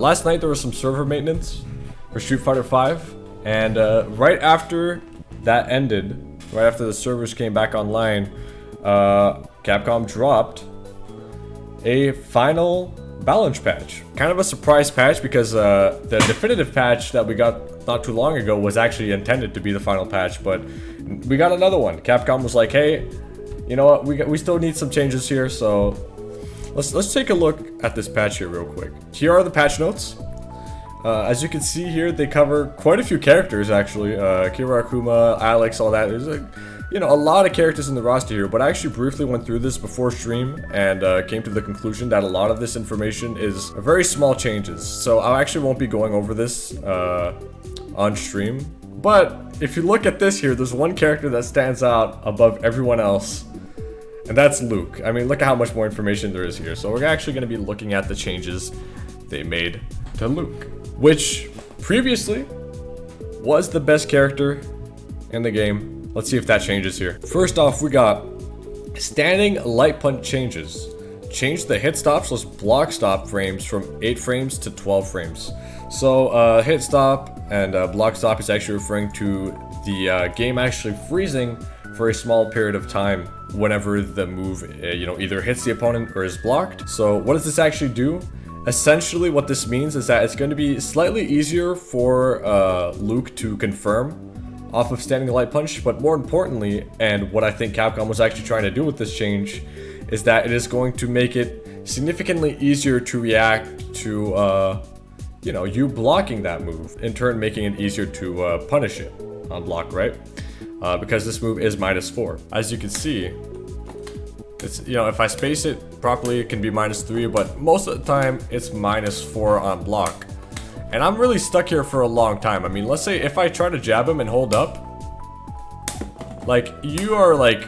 Last night there was some server maintenance for Street Fighter V, and right after that ended, right after the servers came back online, Capcom dropped a final balance patch. Kind of a surprise patch because the definitive patch that we got not too long ago was actually intended to be the final patch, but we got another one. Capcom was like, hey, you know what, we still need some changes here, so let's take a look at this patch here real quick. Here are the patch notes. As you can see here, they cover quite a few characters actually. Kira, Akuma, Alex, all that. There's like, you know, a lot of characters in the roster here, but I actually briefly went through this before stream and came to the conclusion that a lot of this information is very small changes. So I actually won't be going over this on stream. But if you look at this here, there's one character that stands out above everyone else, and that's Luke. I mean, look at how much more information there is here. So we're actually going to be looking at the changes they made to Luke, which previously was the best character in the game. Let's see if that changes here. First off, we got standing light punch changes. Change the hit stops, let's block stop frames from 8 frames to 12 frames. So hit stop and block stop is actually referring to the game actually freezing for a small period of time whenever the move you know, either hits the opponent or is blocked. So what does this actually do? Essentially what this means is that it's going to be slightly easier for Luke to confirm off of standing light punch, but more importantly, and what I think Capcom was actually trying to do with this change, is that it is going to make it significantly easier to react to you know, you blocking that move, in turn making it easier to punish it on block, right? Because this move is -4. As you can see, it's, you know, if I space it properly, it can be -3, but most of the time it's -4 on block. And I'm really stuck here for a long time. I mean, let's say if I try to jab him and hold up, like, you are like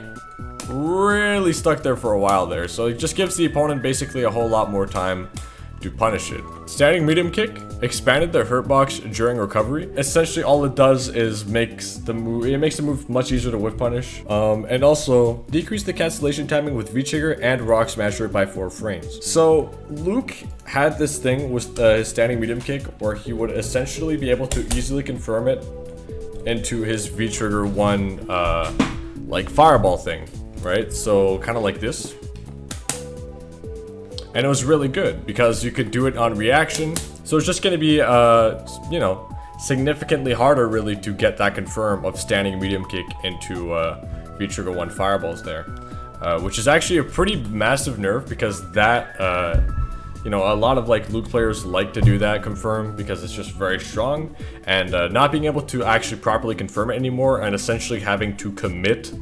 really stuck there for a while there. So it just gives the opponent basically a whole lot more time to punish it. Standing medium kick expanded the hurt box during recovery. Essentially all it does is makes the move much easier to whiff punish, and also decrease the cancellation timing with V-trigger and rock smasher by 4 frames. So Luke had this thing with his standing medium kick where he would essentially be able to easily confirm it into his V-trigger 1 like fireball thing, right? So kind of like this. And it was really good because you could do it on reaction. So it's just going to be, you know, significantly harder really to get that confirm of standing medium kick into V-trigger 1 fireballs there. Which is actually a pretty massive nerf because that, you know, a lot of like Luke players like to do that confirm because it's just very strong. And not being able to actually properly confirm it anymore and essentially having to commit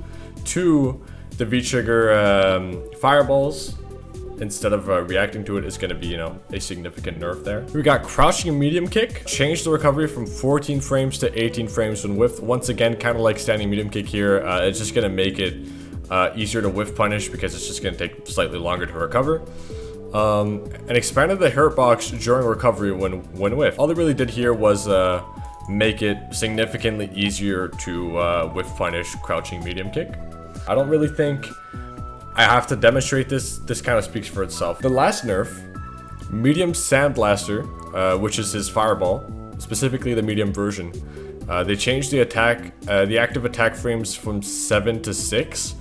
to the V-trigger fireballs instead of reacting to it is going to be, you know, a significant nerf there. We got crouching medium kick. Change the recovery from 14 frames to 18 frames when whiffed. Once again, kind of like standing medium kick here. It's just going to make it easier to whiff punish because it's just going to take slightly longer to recover. And expanded the hurt box during recovery when whiffed. All they really did here was make it significantly easier to whiff punish crouching medium kick. I don't really think I have to demonstrate this. This kind of speaks for itself. The last nerf, medium sandblaster, which is his fireball, specifically the medium version. They changed the attack, the active attack frames from 7 to 6,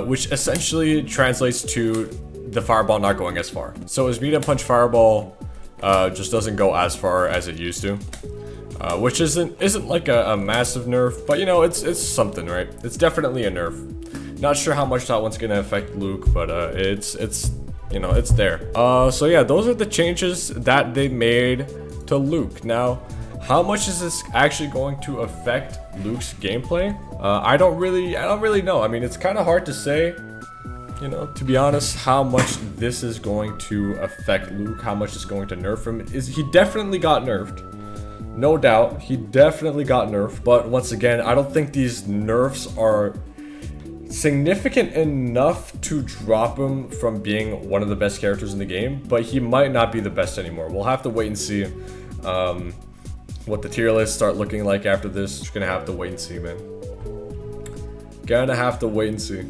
which essentially translates to the fireball not going as far. So his medium punch fireball just doesn't go as far as it used to, which isn't like a massive nerf, but you know, it's something, right? It's definitely a nerf. Not sure how much that one's gonna affect Luke, but it's you know, it's there. So yeah, those are the changes that they made to Luke. Now, how much is this actually going to affect Luke's gameplay? I don't really know. I mean, it's kind of hard to say, you know, to be honest, how much this is going to affect Luke, how much it's going to nerf him. He definitely got nerfed. No doubt, he definitely got nerfed. But once again, I don't think these nerfs are significant enough to drop him from being one of the best characters in the game, but he might not be the best anymore. We'll have to wait and see what the tier lists start looking like after this. Just gonna have to wait and see, man. Gonna have to wait and see.